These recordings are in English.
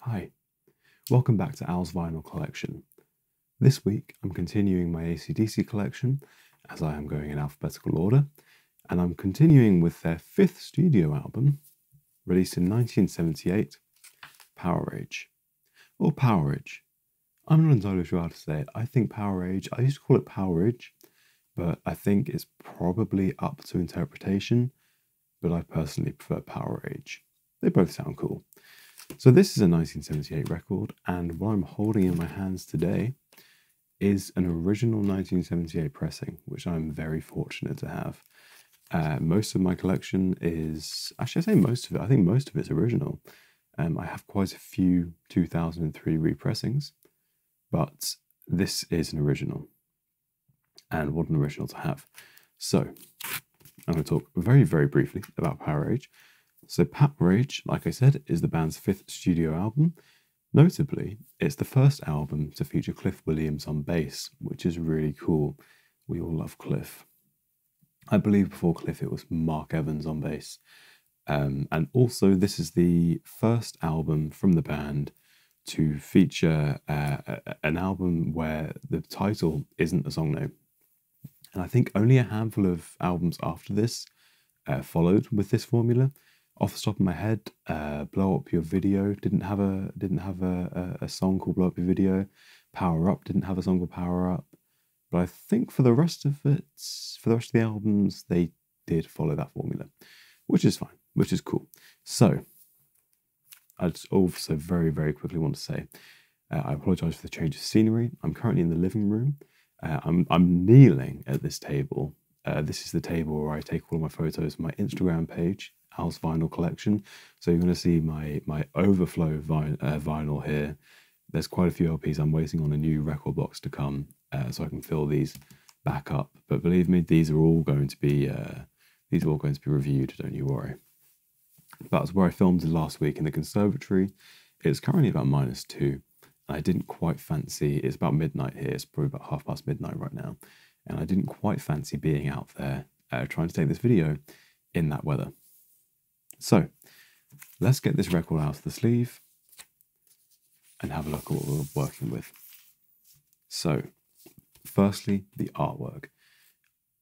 Hi, welcome back to Al's Vinyl Collection. This week I'm continuing my acdc collection as I am going in alphabetical order, and I'm continuing with their fifth studio album, released in 1978, Powerage. Or Powerage. I'm not entirely sure how to say it. I think Powerage, I used to call it Powerage, but I think it's probably up to interpretation, but I personally prefer Powerage. They both sound cool. So this is a 1978 record, and what I'm holding in my hands today is an original 1978 pressing, which I'm very fortunate to have. Most of my collection is, actually I say most of it, I think most of it's original. I have quite a few 2003 repressings, but this is an original, and what an original to have. So I'm going to talk very, very briefly about Powerage. So Powerage, like I said, is the band's fifth studio album. Notably, it's the first album to feature Cliff Williams on bass, which is really cool. We all love Cliff. I believe before Cliff it was Mark Evans on bass. And also this is the first album from the band to feature an album where the title isn't the song name. And I think only a handful of albums after this followed with this formula. Off the top of my head, Blow Up Your Video didn't have a song called Blow Up Your Video. Power Up didn't have a song called Power Up. But I think for the rest of it, for the rest of the albums, they did follow that formula, which is fine, which is cool. So I just also very, very quickly want to say, I apologise for the change of scenery. I'm currently in the living room. I'm kneeling at this table. This is the table where I take all of my photos for my Instagram page, Al's Vinyl Collection. So you're going to see my overflow vinyl here. There's quite a few LPs. I'm waiting on a new record box to come so I can fill these back up. But believe me, these are all going to be reviewed. Don't you worry. That's where I filmed last week in the conservatory. It's currently about -2. I didn't quite fancy. It's about midnight here. It's probably about midnight midnight right now. And I didn't quite fancy being out there trying to take this video in that weather. So let's get this record out of the sleeve and have a look at what we're working with. So firstly, the artwork.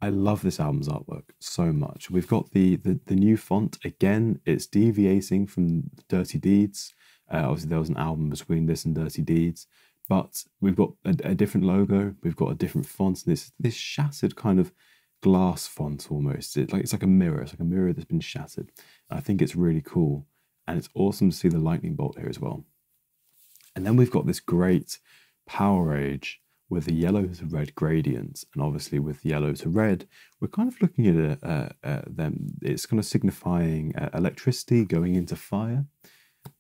I love this album's artwork so much. We've got the new font. Again, it's deviating from Dirty Deeds. Obviously there was an album between this and Dirty Deeds, but we've got a different logo. We've got a different font. This shattered kind of glass font almost. It's like a mirror. It's like a mirror that's been shattered. I think it's really cool, and it's awesome to see the lightning bolt here as well. And then we've got this great Powerage with the yellow to red gradient, and obviously with yellow to red, we're kind of looking at them. It's kind of signifying electricity going into fire,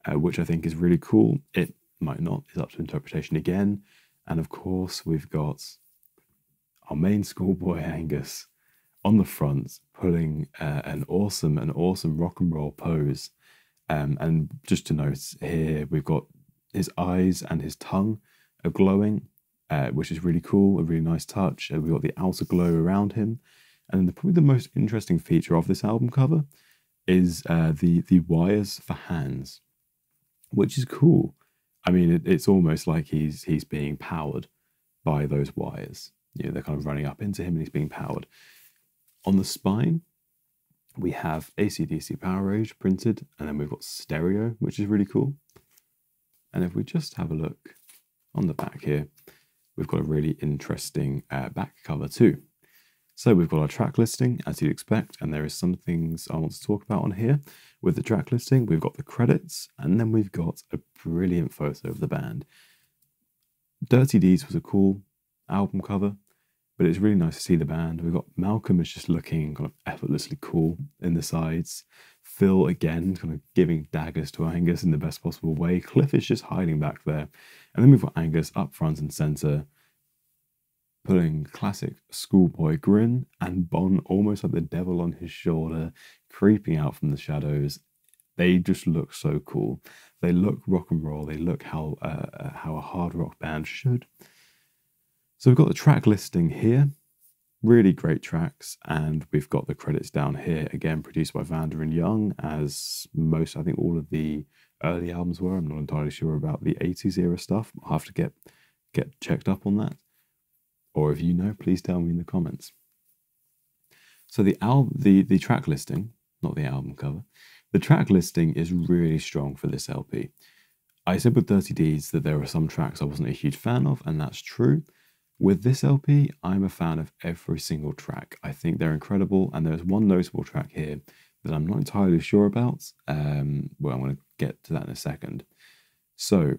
which I think is really cool. It might not. It's up to interpretation again. And of course, we've got our main schoolboy Angus on the front, pulling an awesome rock and roll pose. And just to note here, we've got his eyes and his tongue are glowing, which is really cool, a really nice touch. We've got the outer glow around him. And probably the most interesting feature of this album cover is the wires for hands, which is cool. I mean, it's almost like he's being powered by those wires. You know, they're kind of running up into him and he's being powered. On the spine, we have acdc Powerage printed, and then we've got stereo, which is really cool. And if we just have a look on the back here, we've got a really interesting back cover too. So we've got our track listing, as you'd expect, and there is some things I want to talk about on here. With the track listing, we've got the credits, and then we've got a brilliant photo of the band. Dirty Deeds was a cool album cover, but it's really nice to see the band. We've got Malcolm is just looking kind of effortlessly cool in the sides. Phil, again, kind of giving daggers to Angus in the best possible way. Cliff is just hiding back there. And then we've got Angus up front and centre, putting classic schoolboy grin, and Bon almost like the devil on his shoulder, creeping out from the shadows. They just look so cool. They look rock and roll. They look how a hard rock band should. So we've got the track listing here, really great tracks, and we've got the credits down here, again produced by Vander and Young, as most, I think all of the early albums were. I'm not entirely sure about the 80s era stuff. I'll have to get checked up on that. Or if you know, please tell me in the comments. So the track listing, not the album cover, the track listing is really strong for this LP. I said with Dirty Deeds that there were some tracks I wasn't a huge fan of, and that's true. With this LP, I'm a fan of every single track. I think they're incredible, and there's one notable track here that I'm not entirely sure about. Well, I'm going to get to that in a second. So,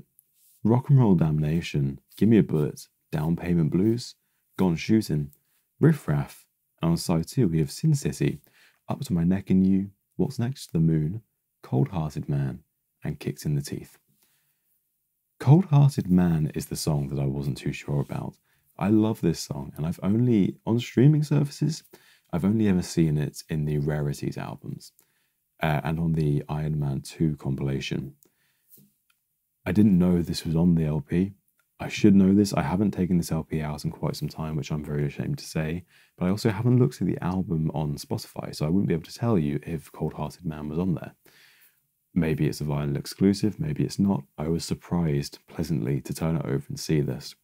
Rock and Roll Damnation, Gimme a Bullet, Down Payment Blues, Gone Shootin', Riff Raff, and on side 2 we have Sin City, Up to My Neck in You, What's Next to the Moon, Cold Hearted Man, and Kicks in the Teeth. Cold Hearted Man is the song that I wasn't too sure about. I love this song, and I've only, on streaming services, I've only ever seen it in the Rarities albums and on the Iron Man 2 compilation. I didn't know this was on the LP. I should know this. I haven't taken this LP out in quite some time, which I'm very ashamed to say, but I also haven't looked at the album on Spotify, so I wouldn't be able to tell you if Cold Hearted Man was on there. Maybe it's a vinyl exclusive, maybe it's not. I was surprised pleasantly to turn it over and see this.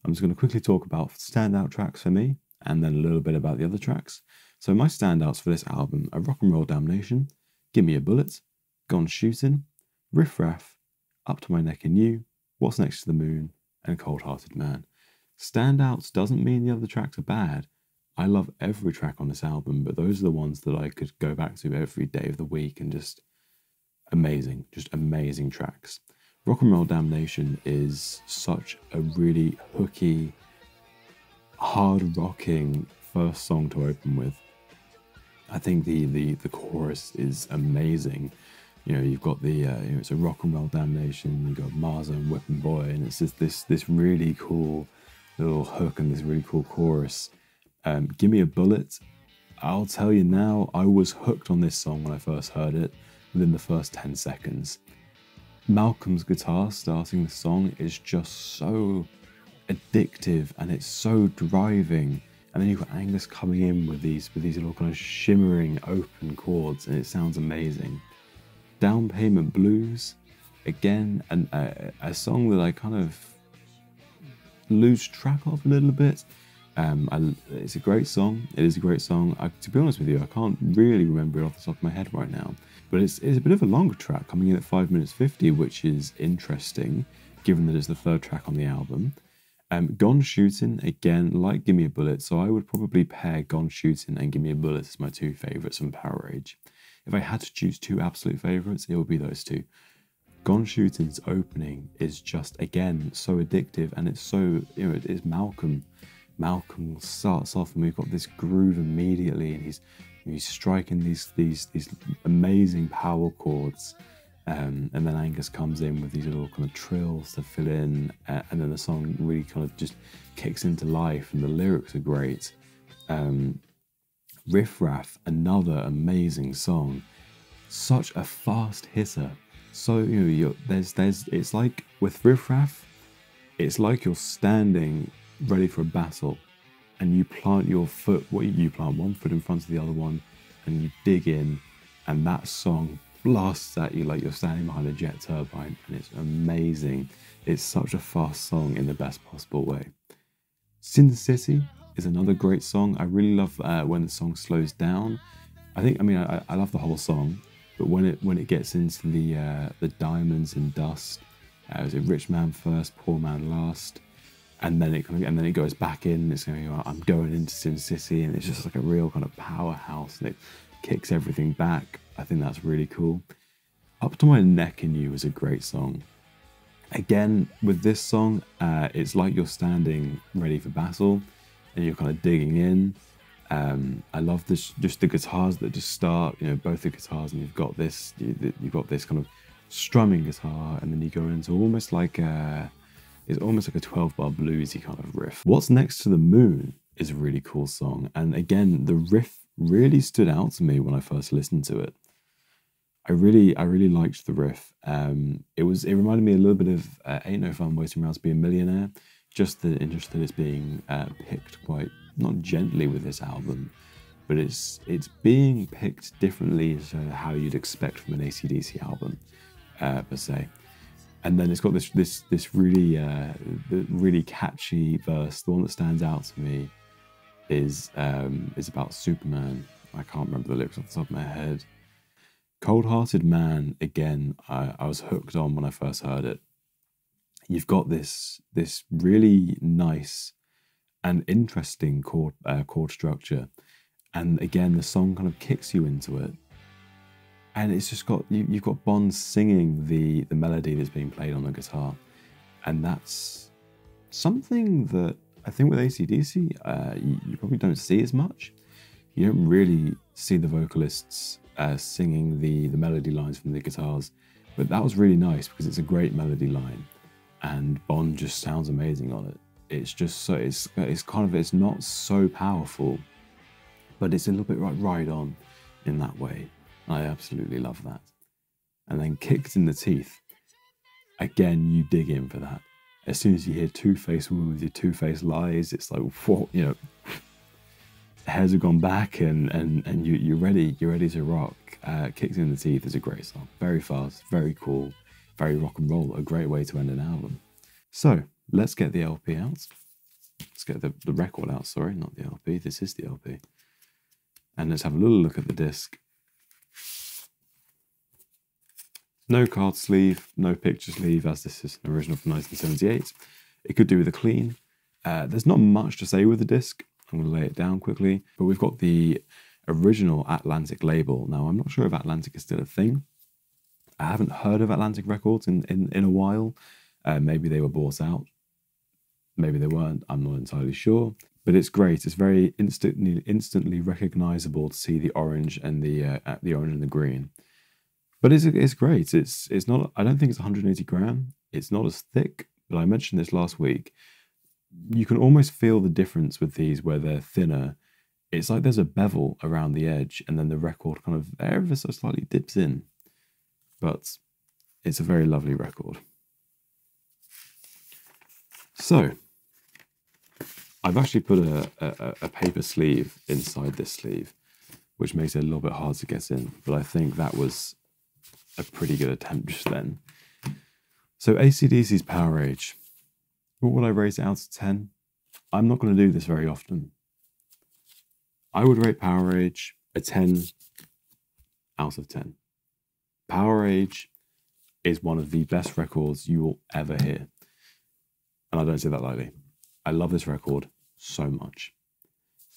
I'm just going to quickly talk about standout tracks for me, and then a little bit about the other tracks. So my standouts for this album are Rock and Roll Damnation, Gimme a Bullet, Gone Shootin', Riff Raff, Up to My Neck in You, What's Next to the Moon, and Cold Hearted Man. Standouts doesn't mean the other tracks are bad. I love every track on this album, but those are the ones that I could go back to every day of the week and just amazing tracks. Rock and Roll Damnation is such a really hooky, hard-rocking first song to open with. I think the chorus is amazing. You know, you've got the it's a Rock and Roll Damnation. You've got Marzo and Whippin' Boy, and it's just this really cool little hook and this really cool chorus. Gimme a Bullet. I'll tell you now, I was hooked on this song when I first heard it within the first 10 seconds. Malcolm's guitar starting the song is just so addictive, and it's so driving, and then you've got Angus coming in with these little kind of shimmering open chords, and it sounds amazing. Down Payment Blues, again, and a song that I kind of lose track of a little bit. It's a great song. It is a great song. To be honest with you, I can't really remember it off the top of my head right now. But it's a bit of a longer track, coming in at 5 minutes 50, which is interesting, given that it's the third track on the album. Gone Shootin', again, like Gimme a Bullet, so I would probably pair Gone Shootin' and Gimme a Bullet as my two favourites from Powerage. If I had to choose two absolute favourites, it would be those two. Gone Shootin's opening is just, again, so addictive, and it's so, you know, it's Malcolm. Malcolm starts off, and we've got this groove immediately, and he's striking these amazing power chords, and then Angus comes in with these little kind of trills to fill in, and then the song really kind of just kicks into life, and the lyrics are great. Riff Raff, another amazing song, such a fast hitter. So, you know, it's like with Riff Raff, it's like you're standing ready for a battle, and you plant your foot, you plant one foot in front of the other one, and you dig in, and that song blasts at you like you're standing behind a jet turbine, and it's amazing. It's such a fast song in the best possible way. Sin City is another great song. I really love when the song slows down. I love the whole song, but when it gets into the diamonds and dust, is it rich man first, poor man last? And then it goes back in. It's going, I'm going into Sin City, and it's just like a real kind of powerhouse, and it kicks everything back. I think that's really cool. Up to My Neck in You is a great song. Again, with this song, it's like you're standing ready for battle, and you're kind of digging in. I love this, just the guitars that just start. You know, both the guitars, and you've got this kind of strumming guitar, and then you go into almost like it's almost like a 12-bar bluesy kind of riff. What's Next to the Moon is a really cool song, and again, the riff really stood out to me when I first listened to it. I really liked the riff. It reminded me a little bit of Ain't No Fun Waiting Around to Be a Millionaire, just that it's being picked quite, not gently with this album, but it's being picked differently to how you'd expect from an acdc album. per se. And then it's got this really catchy verse. The one that stands out to me is about Superman. I can't remember the lyrics off the top of my head. Cold-hearted man, again, I was hooked on when I first heard it. You've got this really nice and interesting chord structure, and again the song kind of kicks you into it, and it's just got you've got Bond singing the melody that's being played on the guitar, and that's something that I think with ACDC you probably don't see as much. You don't really see the vocalists singing the melody lines from the guitars, but that was really nice because it's a great melody line, and Bond just sounds amazing on it. It's just so it's not so powerful, but it's a little bit right on in that way. I absolutely love that. And then Kicked in the Teeth, again, you dig in for that. As soon as you hear Two-Face Woman with your two-faced lies, it's like, what, you know, hairs have gone back and you're ready to rock. Kicked in the Teeth is a great song. Very fast, very cool, very rock and roll. A great way to end an album. So let's get the LP out. Let's get the record out, sorry, not the LP. This is the LP. And let's have a little look at the disc. No card sleeve, no picture sleeve, as this is an original from 1978. It could do with a clean. There's not much to say with the disc. I'm going to lay it down quickly. But we've got the original Atlantic label. Now, I'm not sure if Atlantic is still a thing. I haven't heard of Atlantic Records in a while. Maybe they were bought out. Maybe they weren't. I'm not entirely sure. But it's great. It's very instantly recognizable to see the orange and the orange and the green. But it's great. It's not. I don't think it's 180 gram. It's not as thick. But I mentioned this last week. You can almost feel the difference with these where they're thinner. It's like there's a bevel around the edge, and then the record kind of ever so slightly dips in. But it's a very lovely record. So I've actually put a paper sleeve inside this sleeve, which makes it a little bit hard to get in. But I think that was a pretty good attempt just then. So ACDC's Powerage. What would I rate it out of 10? I'm not going to do this very often. I would rate Powerage a 10 out of 10. Powerage is one of the best records you will ever hear. And I don't say that lightly. I love this record so much.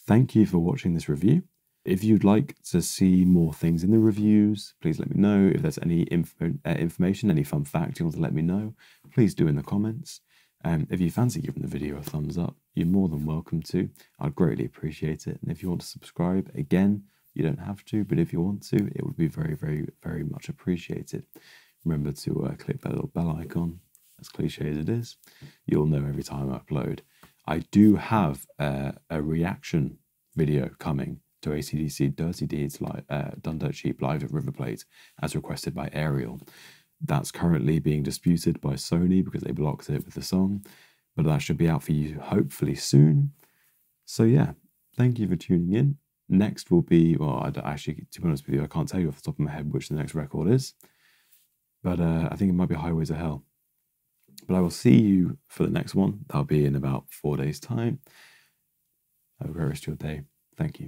Thank you for watching this review. If you'd like to see more things in the reviews, please let me know. If there's any information, any fun fact you want to let me know, please do in the comments. If you fancy giving the video a thumbs up, you're more than welcome to. I'd greatly appreciate it. And if you want to subscribe, again, you don't have to, but if you want to, it would be very, very, very much appreciated. Remember to click that little bell icon, as cliche as it is. You'll know every time I upload. I do have a reaction video coming to ACDC Dirty Deeds Done Dirt Cheap live at River Plate, as requested by Ariel. That's currently being disputed by Sony because they blocked it with the song, but that should be out for you hopefully soon. So yeah, thank you for tuning in. Next will be, well, actually, to be honest with you, I can't tell you off the top of my head which the next record is, but I think it might be Highways of Hell. But I will see you for the next one. That'll be in about 4 days' time. Have a great rest of your day. Thank you.